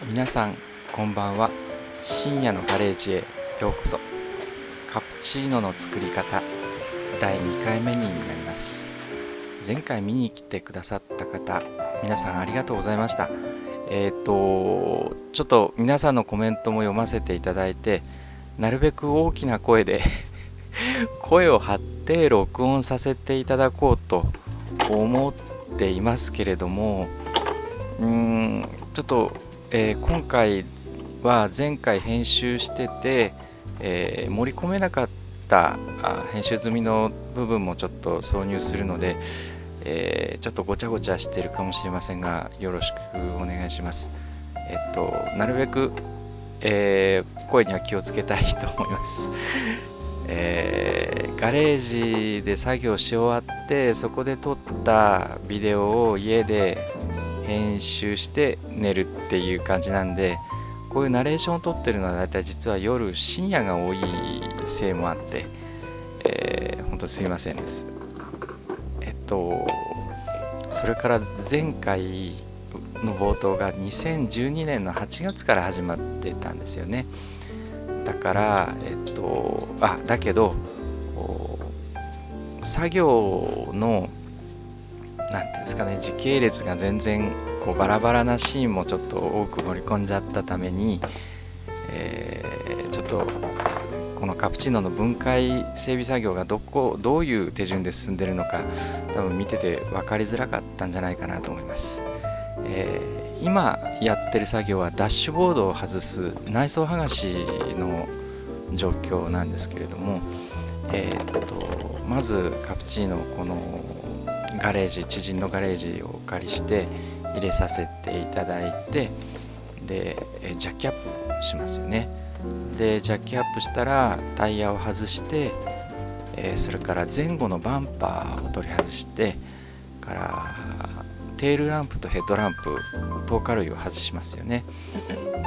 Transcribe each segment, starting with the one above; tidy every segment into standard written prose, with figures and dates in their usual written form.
皆さんこんばんは。深夜のガレージへようこそ。カプチーノの作り方第2回目になります。前回見に来てくださった方、皆さんありがとうございました。ちょっと皆さんのコメントも読ませていただいて、なるべく大きな声で声を張って録音させていただこうと思っていますけれども、ちょっと、今回は前回編集してて、盛り込めなかった編集済みの部分もちょっと挿入するので、ちょっとごちゃごちゃしてるかもしれませんが、よろしくお願いします。なるべく、声には気をつけたいと思います。ガレージで作業し終わって、そこで撮ったビデオを家で編集して寝るっていう感じなんで、こういうナレーションを撮ってるのはだいたい実は夜深夜が多いせいもあって、本当にすいませんです。それから前回の冒頭が2012年の8月から始まってたんですよね。だからだけど作業のなんていうんですかね、時系列が全然バラバラなシーンもちょっと多く盛り込んじゃったために、ちょっとこのカプチーノの分解整備作業がどういう手順で進んでるのか、多分見てて分かりづらかったんじゃないかなと思います。今やってる作業はダッシュボードを外す内装剥がしの状況なんですけれども、まずカプチーノこのガレージ、知人のガレージをお借りして入れさせていただいて、でジャッキアップしますよね。でジャッキアップしたらタイヤを外して、それから前後のバンパーを取り外してからテールランプとヘッドランプ、透過類を外しますよね。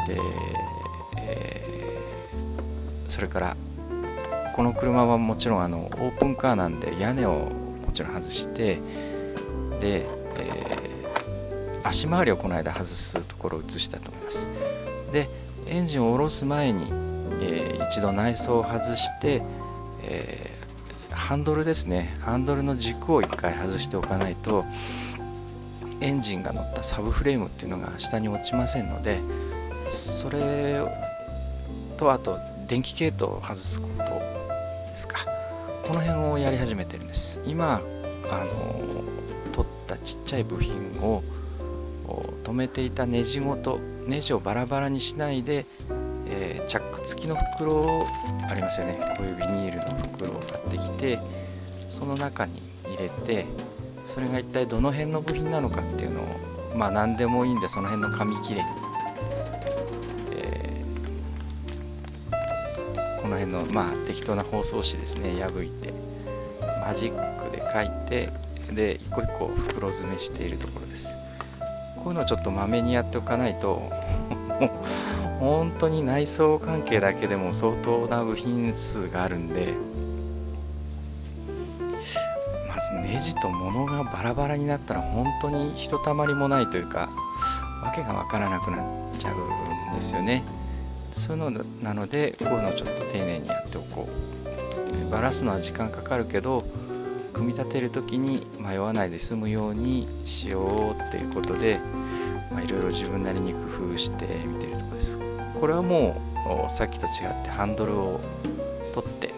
で、それからこの車はもちろんオープンカーなんで屋根をもちろん外して、で、足回りをこの間外すところを移したと思います。でエンジンを下ろす前に、一度内装を外して、ハンドルですね、ハンドルの軸を一回外しておかないとエンジンが乗ったサブフレームっていうのが下に落ちませんので、それとあと電気系統を外すことですか、この辺をやり始めてるんです。今取ったちっちゃい部品を止めていたネジごと、ネジをバラバラにしないで、チャック付きの袋ありますよね、こういうビニールの袋を買ってきて、その中に入れて、それが一体どの辺の部品なのかっていうのを、何でもいいんでその辺の紙切れに、この辺の適当な包装紙ですね、破いてマジックで書いて、で一個一個袋詰めしているところです。こういうのをちょっとまめにやっておかないと本当に内装関係だけでも相当な部品数があるんで、まずネジと物がバラバラになったら本当にひとたまりもないというか、わけがわからなくなっちゃうんですよね。そういうのなので、こういうのをちょっと丁寧にやっておこう。バラすのは時間かかるけど、組み立てる時に迷わないで済むようにしようっていうことで、いろいろ自分なりに工夫してみてるところです。これはもうさっきと違ってハンドルを取って、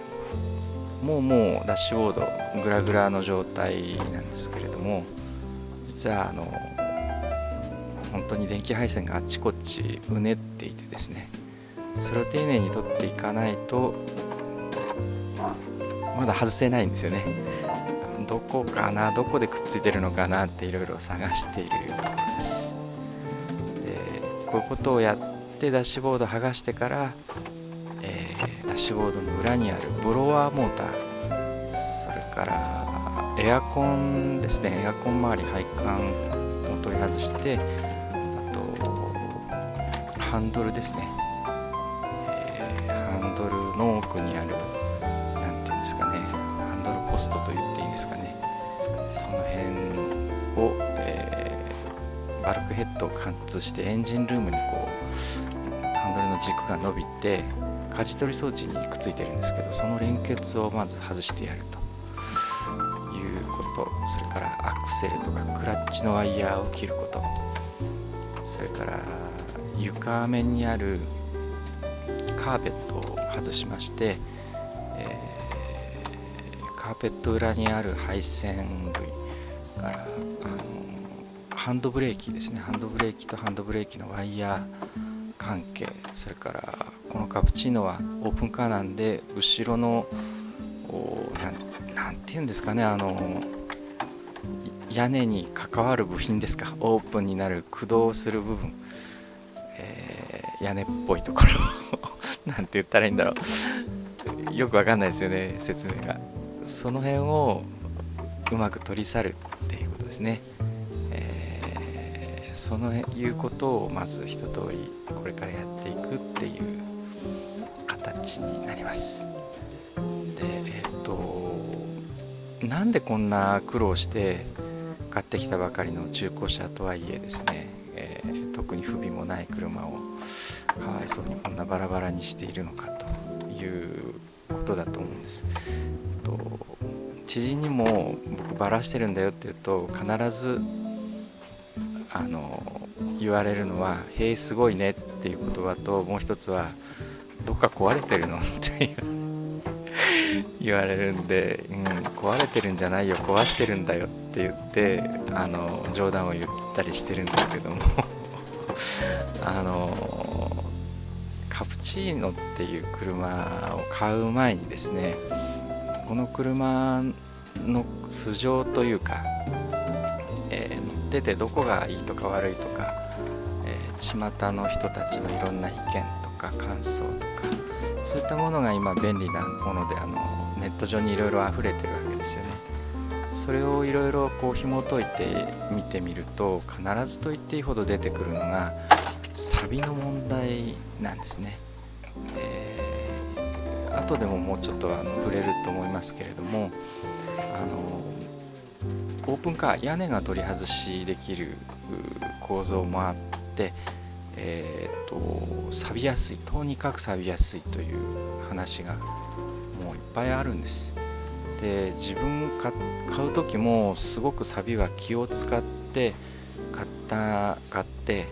もうダッシュボードグラグラの状態なんですけれども、実は本当に電気配線があっちこっちうねっていてですね、それを丁寧に取っていかないとまだ外せないんですよね。どこかな、どこでくっついてるのかなっていろいろ探しているところです。でこういうことをやってダッシュボード剥がしてから、ダッシュボードの裏にあるブロワーモーター、それからエアコンですね、エアコン周り配管を取り外して、あとハンドルですね、ハンドルの奥にあるなんていうんですかね、ハンドルポストと言っていいんですかね、その辺を、バルクヘッドを貫通してエンジンルームにこうハンドルの軸が伸びて舵取り装置にくっついてるんですけど、その連結をまず外してやるということ、それからアクセルとかクラッチのワイヤーを切ること、それから床面にあるカーペットを外しまして、カーペット裏にある配線類からハンドブレーキですね、ハンドブレーキとハンドブレーキのワイヤー関係、それからこのカプチーノはオープンカーなんで後ろのなんていうんですかね、屋根に関わる部品ですか、オープンになる駆動する部分、屋根っぽいところなんて言ったらいいんだろう、よくわかんないですよね、説明が。その辺をうまく取り去るっていうことですね。そのいうことをまず一通りこれからやっていくっていう形になります。で、なんでこんな苦労して買ってきたばかりの中古車とはいえですね、特に不備もない車をかわいそうにこんなバラバラにしているのかということだと思うんです。知人にも僕バラしてるんだよって言うと必ず言われるのは「へえすごいね」っていう言葉と、もう一つは「どっか壊れてるの?」って言われるんで、壊れてるんじゃないよ、壊してるんだよって言って冗談を言ったりしてるんですけどもカプチーノっていう車を買う前にですね、この車の素性というか、乗っててどこがいいとか悪いとか、巷の人たちのいろんな意見とか感想とか、そういったものが今便利なものでネット上にいろいろ溢れてるわけですよね。それをいろいろこう紐解いて見てみると、必ずと言っていいほど出てくるのがサビの問題なんですね。後でももうちょっと触れると思いますけれども、オープンカー屋根が取り外しできる構造もあって、錆びやすい、とにかく錆びやすいという話がもういっぱいあるんです。で、自分買う時もすごく錆びは気を使って買って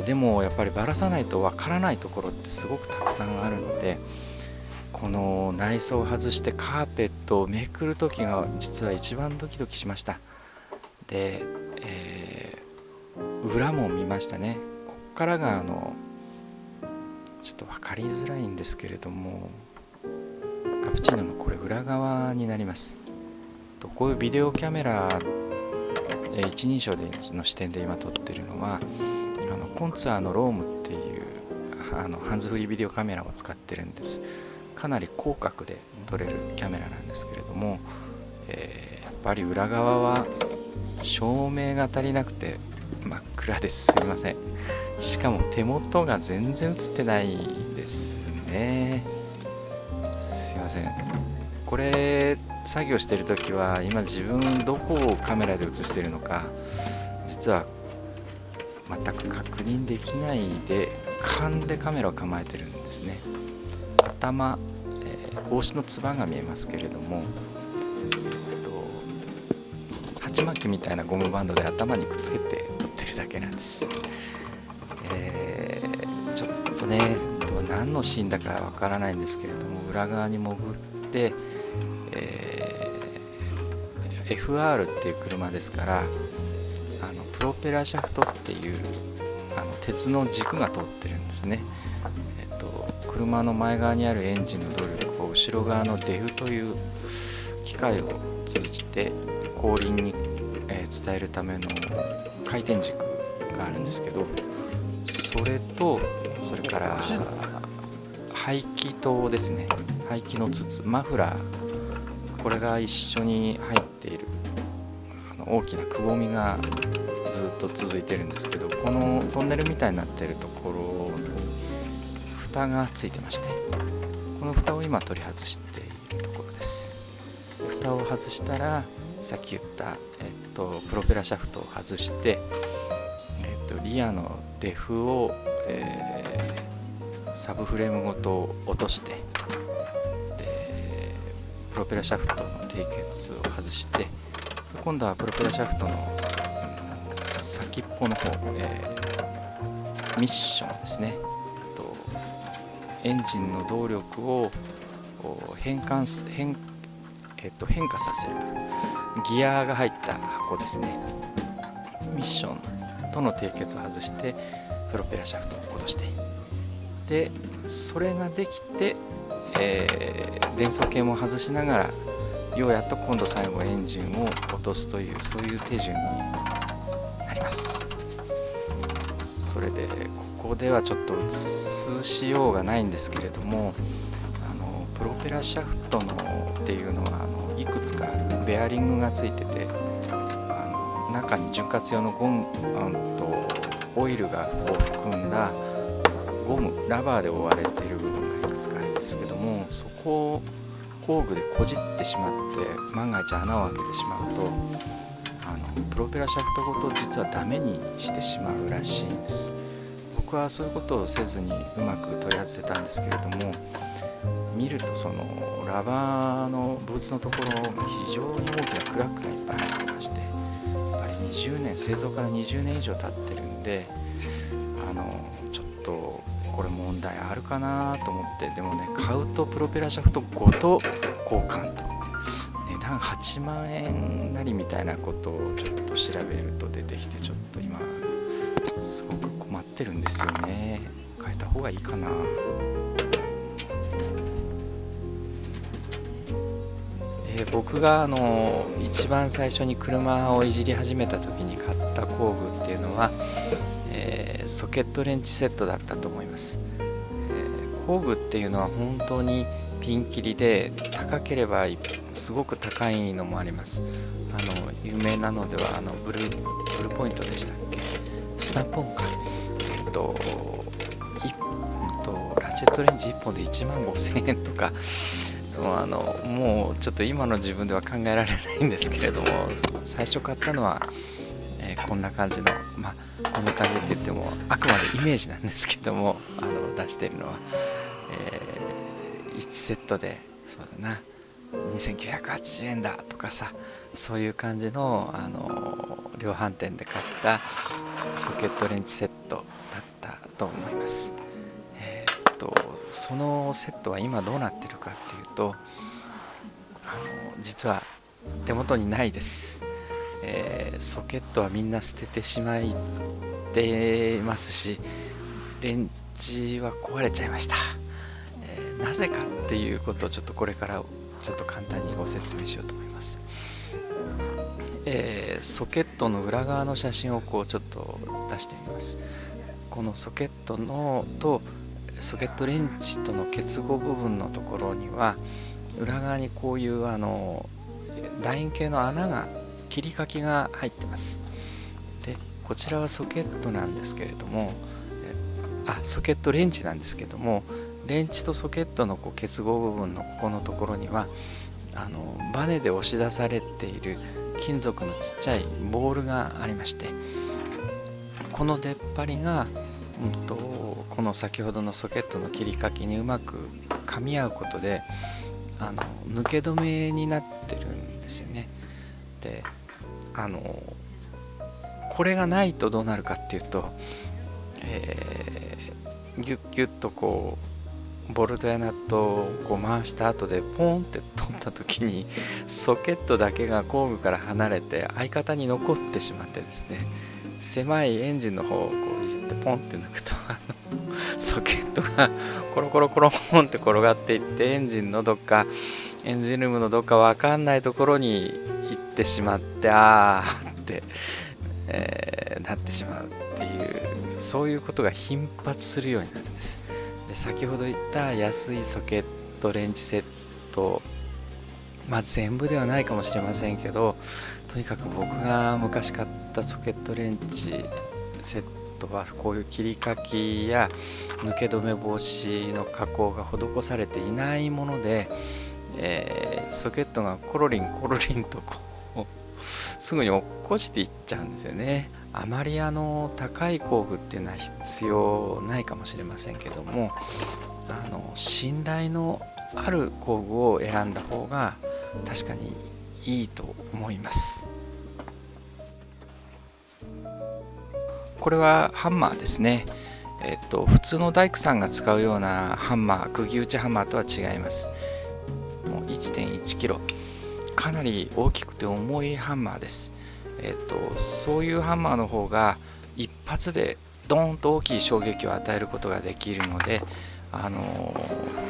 でもやっぱりばらさないとわからないところってすごくたくさんあるので、この内装を外してカーペットをめくる時が実は一番ドキドキしました。で、裏も見ましたね。こっからがちょっと分かりづらいんですけれども、カプチーノのこれ裏側になります。こういうビデオキャメラ一人称の視点で今撮ってるのはコンツァーのロームっていうハンズフリービデオカメラを使ってるんです。かなり広角で撮れるキャメラなんですけれども、やっぱり裏側は照明が足りなくて真っ暗です。すいません。しかも手元が全然映ってないですね。すいません。これ作業してるときは今自分どこをカメラで映してるのか実は全く確認できないで勘でカメラを構えてるんですね。頭、帽子のつばが見えますけれども、鉢巻きみたいなゴムバンドで頭にくっつけて撮ってるだけなんです。ちょっとね何のシーンだかわからないんですけれども、裏側に潜ってFR っていう車ですから、プロペラシャフトっていう鉄の軸が通ってるんですね。車の前側にあるエンジンの動力を後ろ側のデフという機械を通じて後輪に、伝えるための回転軸があるんですけど、それとそれから排気筒ですね、排気の筒、マフラー、これが一緒に入っている大きなくぼみがずっと続いてるんですけど、このトンネルみたいになっているところに蓋がついてまして、この蓋を今取り外しているところです。蓋を外したらさっき言った、プロペラシャフトを外してリアのデフを、サブフレームごと落として、でプロペラシャフトの締結を外して、今度はプロペラシャフトの先っぽの方、ミッションですね、エンジンの動力を変化させるギアが入った箱ですね。ミッションとの締結を外してプロペラシャフトを落として、でそれができて、電装系も外しながらようやっと今度最後エンジンを落とすという、そういう手順になります。それでここではちょっと映しようがないんですけれども、プロペラシャフトのっていうのはいくつかベアリングがついてて、中に潤滑用のゴムとオイルが含んだゴムラバーで覆われている部分がいくつかあるんですけども、そこを工具でこじってしまって万が一穴を開けてしまうとプロペラシャフトごと実はダメにしてしまうらしいんです。僕はそういうことをせずにうまく取り外せたんですけれども、見るとそのラバーのブーツのところが非常に大きなクラックがいっぱい入ってまして、やっぱり製造から20年以上経ってるんで、ちょっとこれ問題あるかなと思って、でもね、買うとプロペラシャフトごと交換と、値段8万円なりみたいなことをちょっと調べると出てきて、ちょっと今すごく困ってるんですよね。変えた方がいいかな。僕が一番最初に車をいじり始めた時に買った工具っていうのは、ソケットレンチセットだったと思います。工具っていうのは本当にピンキリで、高ければすごく高いのもあります。有名なのではブルーポイントでしたっけ、スナポンか、ラチェットレンジ1本で1万5000円とか、もうちょっと今の自分では考えられないんですけれども、最初買ったのは、こんな感じの、こんな感じって言ってもあくまでイメージなんですけども、出しているのは、1セットでそうだな2980円だとかさ、そういう感じの、量販店で買ったソケットレンチセットだったと思います。そのセットは今どうなってるかっていうと、実は手元にないです。ソケットはみんな捨ててしまってますし、レンチは壊れちゃいました。なぜかっていうことをちょっとこれからちょっと簡単にご説明しようと思います。ソケットの裏側の写真をちょっと出してみます。このソケットとソケットレンチとの結合部分のところには、裏側にこういう楕円形の穴が、切り欠きが入ってます。でこちらはソケットなんですけれども、ソケットレンチなんですけども、レンチとソケットの結合部分のここのところにはバネで押し出されている金属のちっちゃいボールがありまして、この出っ張りがこの先ほどのソケットの切り欠きにうまく噛み合うことで抜け止めになってるんですよね。でこれがないとどうなるかっていうと、ギュッギュッとボルトやナットを回した後でポーンって取った時に、ソケットだけが工具から離れて相方に残ってしまってですね、狭いエンジンの方をいじってポンって抜くとソケットがコロコロコロンって転がっていって、エンジンのどっか、エンジンルームのどっか分かんないところに行ってしまって、って、なってしまうっていう、そういうことが頻発するようになるんです。で先ほど言った安いソケットレンチセット、全部ではないかもしれませんけど、とにかく僕が昔買ったソケットレンチセットはこういう切り欠きや抜け止め防止の加工が施されていないもので、ソケットがコロリンコロリンとすぐに落っこちていっちゃうんですよね。あまり高い工具っていうのは必要ないかもしれませんけども、信頼のある工具を選んだ方が確かにいいと思います。これはハンマーですね。普通の大工さんが使うようなハンマー、釘打ちハンマーとは違います。もう 1.1 キロ、かなり大きくて重いハンマーです。そういうハンマーの方が一発でドーンと大きい衝撃を与えることができるので、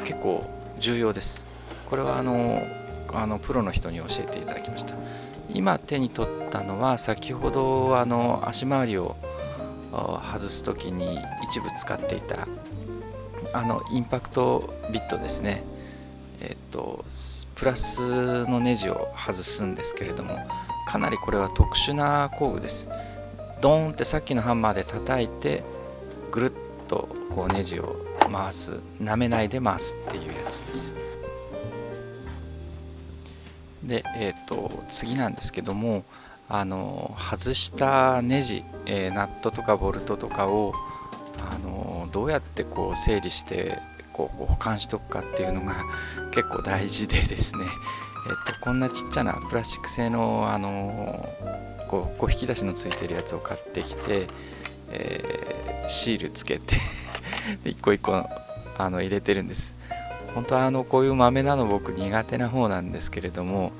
結構重要です。これはプロの人に教えていただきました。今手に取ったのは、先ほど足回りを外す時に一部使っていたインパクトビットですね。プラスのネジを外すんですけれども、かなりこれは特殊な工具です。ドーンってさっきのハンマーで叩いてぐるっとこうネジを回す、舐めないで回すっていうやつです。で、次なんですけども、外したネジ、ナットとかボルトとかをどうやってこう整理してこう保管しとくかっていうのが結構大事でですね、こんなちっちゃなプラスチック製のこう引き出しのついてるやつを買ってきて、シールつけて一個一個入れてるんです。本当はこういう豆なの僕苦手な方なんですけれども、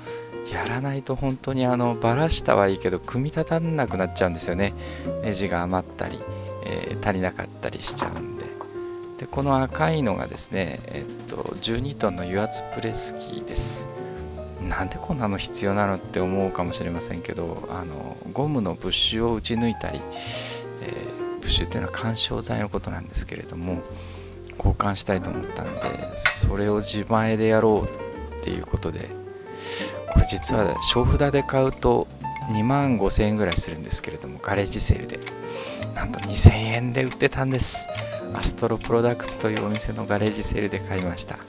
やらないと本当にバラしたはいいけど組み立たなくなっちゃうんですよね。ネジが余ったり、足りなかったりしちゃうんで。でこの赤いのがですね、12トンの油圧プレス機です。なんでこんなの必要なのって思うかもしれませんけど、ゴムのブッシュを打ち抜いたり、ブッシュっていうのは緩衝材のことなんですけれども、交換したいと思ったんで、それを自前でやろうっていうことで、これ実は小札で買うと2万5,000円ぐらいするんですけれども、ガレージセールでなんと2000円で売ってたんです。アストロプロダクツというお店のガレージセールで買いました。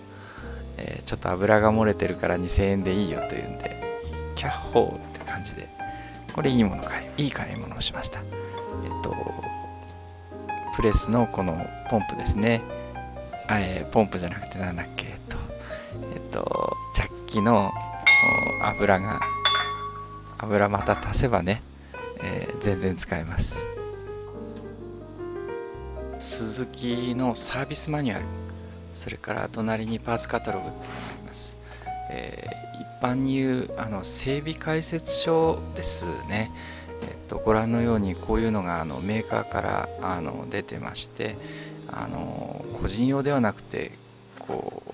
ちょっと油が漏れてるから2000円でいいよというんで、キャッホーって感じで、これいい買い物をしました。プレスのこのポンプですね。ポンプじゃなくてなんだっけ、ジャッキの油また足せばね、全然使えます。スズキのサービスマニュアル、それから隣にパーツカタログっていうのがあります。一般に言う整備解説書ですね。ご覧のようにこういうのがメーカーから出てまして、個人用ではなくてこう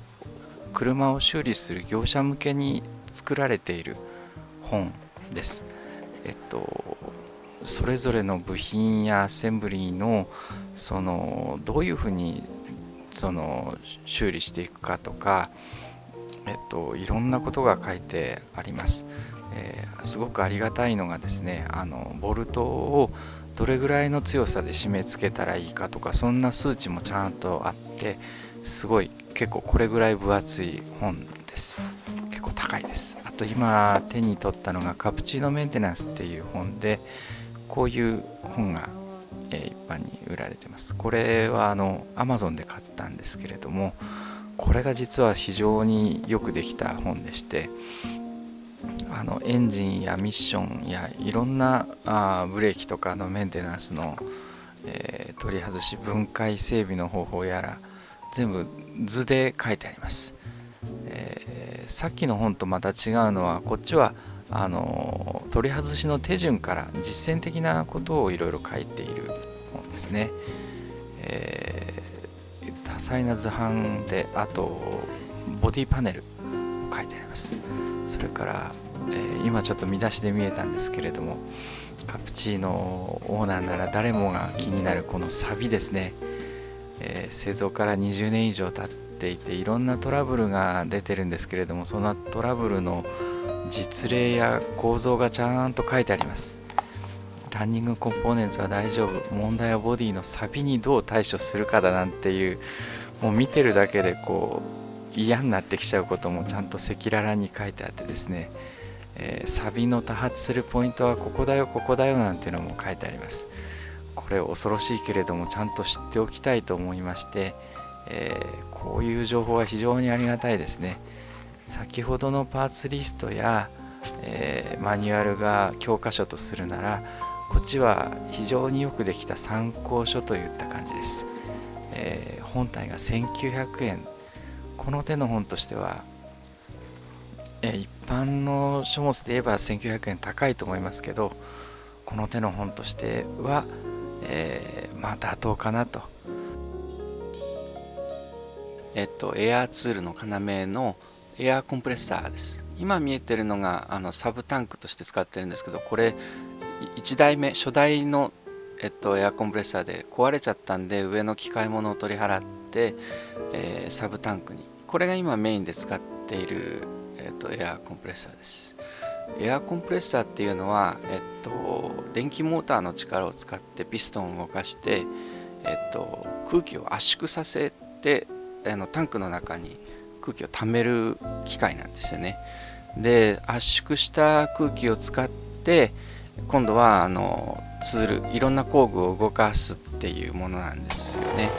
車を修理する業者向けに作られている本です。それぞれの部品やアセンブリのどういうふうに修理していくかとか、いろんなことが書いてあります。すごくありがたいのがですね、ボルトをどれぐらいの強さで締め付けたらいいかとか、そんな数値もちゃんとあって、すごい結構これぐらい分厚い本です。結構高いです。あと今手に取ったのがカプチーノメンテナンスっていう本で、こういう本が、一般に売られてます。これはAmazon で買ったんですけれども、これが実は非常によくできた本でして、エンジンやミッションやいろんなブレーキとかのメンテナンスの、取り外し分解整備の方法やら全部図で書いてあります。さっきの本とまた違うのは、こっちは取り外しの手順から実践的なことをいろいろ書いている本ですね。多彩な図版で、あとボディパネル書いてあります。それから、今ちょっと見出しで見えたんですけれども、カプチーノオーナーなら誰もが気になるこのサビですね。製造から20年以上経っていて、いろんなトラブルが出てるんですけれども、そのトラブルの実例や構造がちゃんと書いてあります。ランニングコンポーネンツは大丈夫、問題はボディのサビにどう対処するかだなんていう、もう見てるだけでこう嫌になってきちゃうこともちゃんと赤裸々に書いてあってですね、サビの多発するポイントはここだよここだよなんていうのも書いてあります。これ恐ろしいけれどもちゃんと知っておきたいと思いまして、こういう情報は非常にありがたいですね。先ほどのパーツリストや、マニュアルが教科書とするなら、こっちは非常によくできた参考書といった感じです。本体が1900円。この手の本としては、一般の書物で言えば1900円高いと思いますけど、この手の本としては、まあ妥当かなと。エアーツールの要のエアーコンプレッサーです。今見えてるのがサブタンクとして使ってるんですけど、これ1代目初代の、エアコンプレッサーで壊れちゃったんで、上の機械物を取り払って、サブタンクに、これが今メインで使っている、エアコンプレッサーです。エアコンプレッサーっていうのは、電気モーターの力を使ってピストンを動かして、空気を圧縮させてタンクの中に空気を溜める機械なんですよね。で、圧縮した空気を使って今度はツール、いろんな工具を動かすっていうものなんですよね。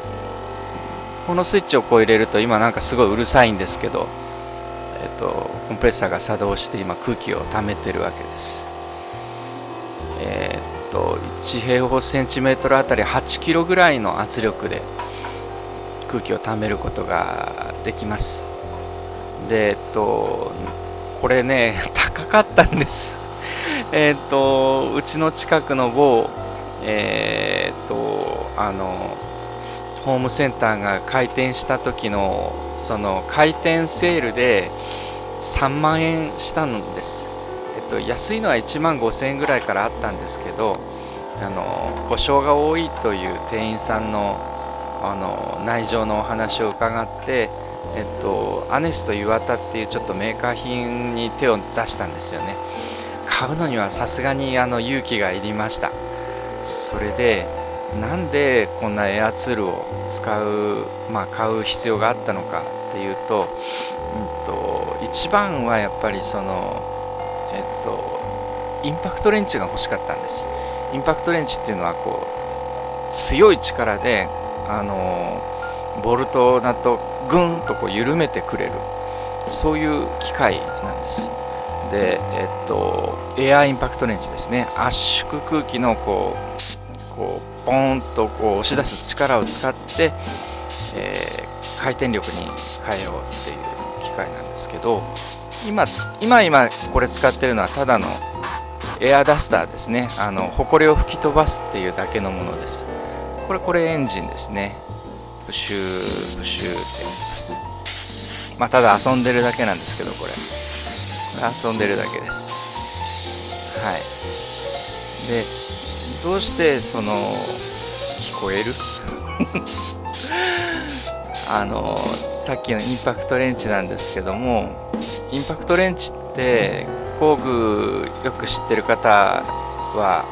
このスイッチをこう入れると、今なんかすごいうるさいんですけど、コンプレッサーが作動して今空気を溜めてるわけです。1平方センチメートルあたり8キロぐらいの圧力で空気を溜めることができます。で、これね高かったんです。うちの近くの某ホームセンターが開店した時のその開店セールで3万円したんです。安いのは1万5000円ぐらいからあったんですけど、故障が多いという店員さんの内情のお話を伺って、アネスと岩田っていうちょっとメーカー品に手を出したんですよね。買うのにはさすがに勇気がいりました。それでなんでこんなエアツールを買う必要があったのかっていうと、一番はやっぱりそのインパクトレンチが欲しかったんです。インパクトレンチっていうのはこう強い力でボルトナットをグーンとこう緩めてくれる、そういう機械なんです。で、エアインパクトレンチですね。圧縮空気のこうポーンとこう押し出す力を使って、回転力に変えようっていう機械なんですけど、今これ使ってるのはただのエアダスターですね。ホコリを吹き飛ばすっていうだけのものです。これエンジンですね。プシュープシューって言います。ただ遊んでるだけなんですけど、これ遊んでるだけです。はい。で、どうしてその聞こえるさっきのインパクトレンチなんですけども、インパクトレンチって工具よく知ってる方は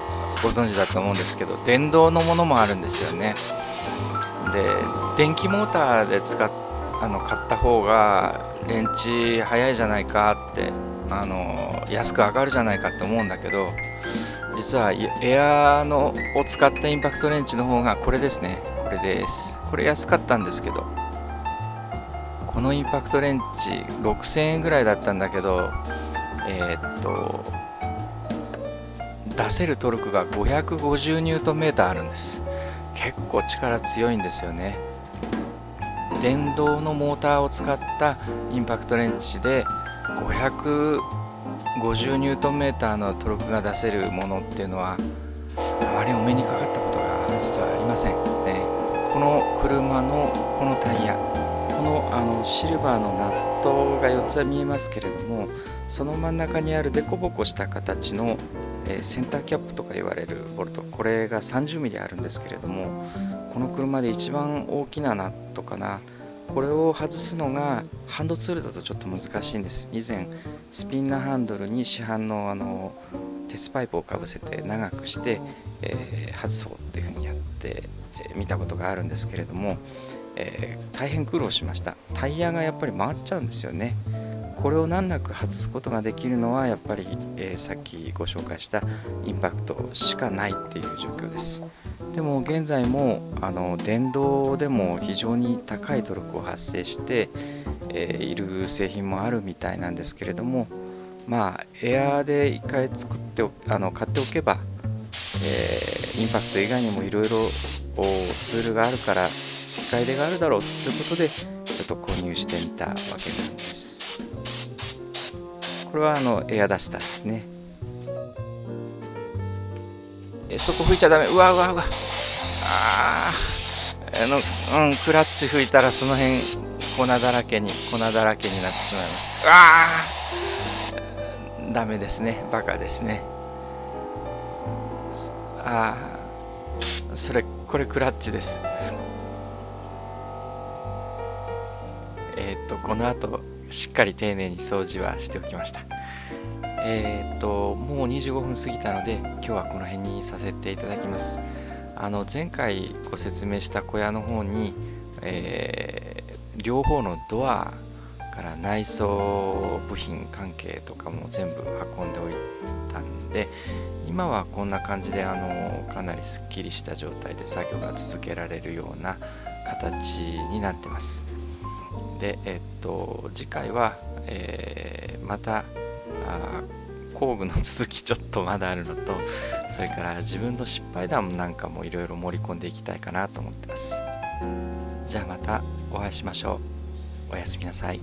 ご存知だと思うんですけど、電動のものもあるんですよね。で、電気モーターで買った方がレンチ早いじゃないかって、安く上がるじゃないかって思うんだけど、実はエアを使ったインパクトレンチの方がこれですね。これです。これ安かったんですけど、このインパクトレンチ6000円ぐらいだったんだけど、出せるトルクが550ニュートンメーターあるんです。結構力強いんですよね。電動のモーターを使ったインパクトレンチで550ニュートンメーターのトルクが出せるものっていうのはあまりお目にかかったことが実はありませんね。この車のこのタイヤ、このシルバーのナットが4つは見えますけれども、その真ん中にあるデコボコした形の、センターキャップとか言われるボルト、これが30ミリあるんですけれども、この車で一番大きなナットかな。これを外すのがハンドツールだとちょっと難しいんです。以前スピンナーハンドルに市販の鉄パイプをかぶせて長くして、外そうっていうふうにやって見たことがあるんですけれども、大変苦労しました。タイヤがやっぱり回っちゃうんですよね。これを難なく外すことができるのはやっぱり、さっきご紹介したインパクトしかないっていう状況です。でも現在も電動でも非常に高いトルクを発生して、いる製品もあるみたいなんですけれども、エアーで1回作って買っておけば、インパクト以外にもいろいろツールがあるから使い出があるだろうということでちょっと購入してみたわけなんです。これはエアダスターですね。そこ拭いちゃダメ。うわうわうわ、クラッチ拭いたらその辺粉だらけになってしまいます。ダメですね、バカですね。これクラッチです。この後しっかり丁寧に掃除はしておきました。もう25分過ぎたので今日はこの辺にさせていただきます。前回ご説明した小屋の方に、両方のドアから内装部品関係とかも全部運んでおいたんで、今はこんな感じでかなりすっきりした状態で作業が続けられるような形になってます。で、次回は、また工具の続きちょっとまだあるのと、それから自分の失敗談なんかもいろいろ盛り込んでいきたいかなと思ってます。じゃあまたお会いしましょう。おやすみなさい。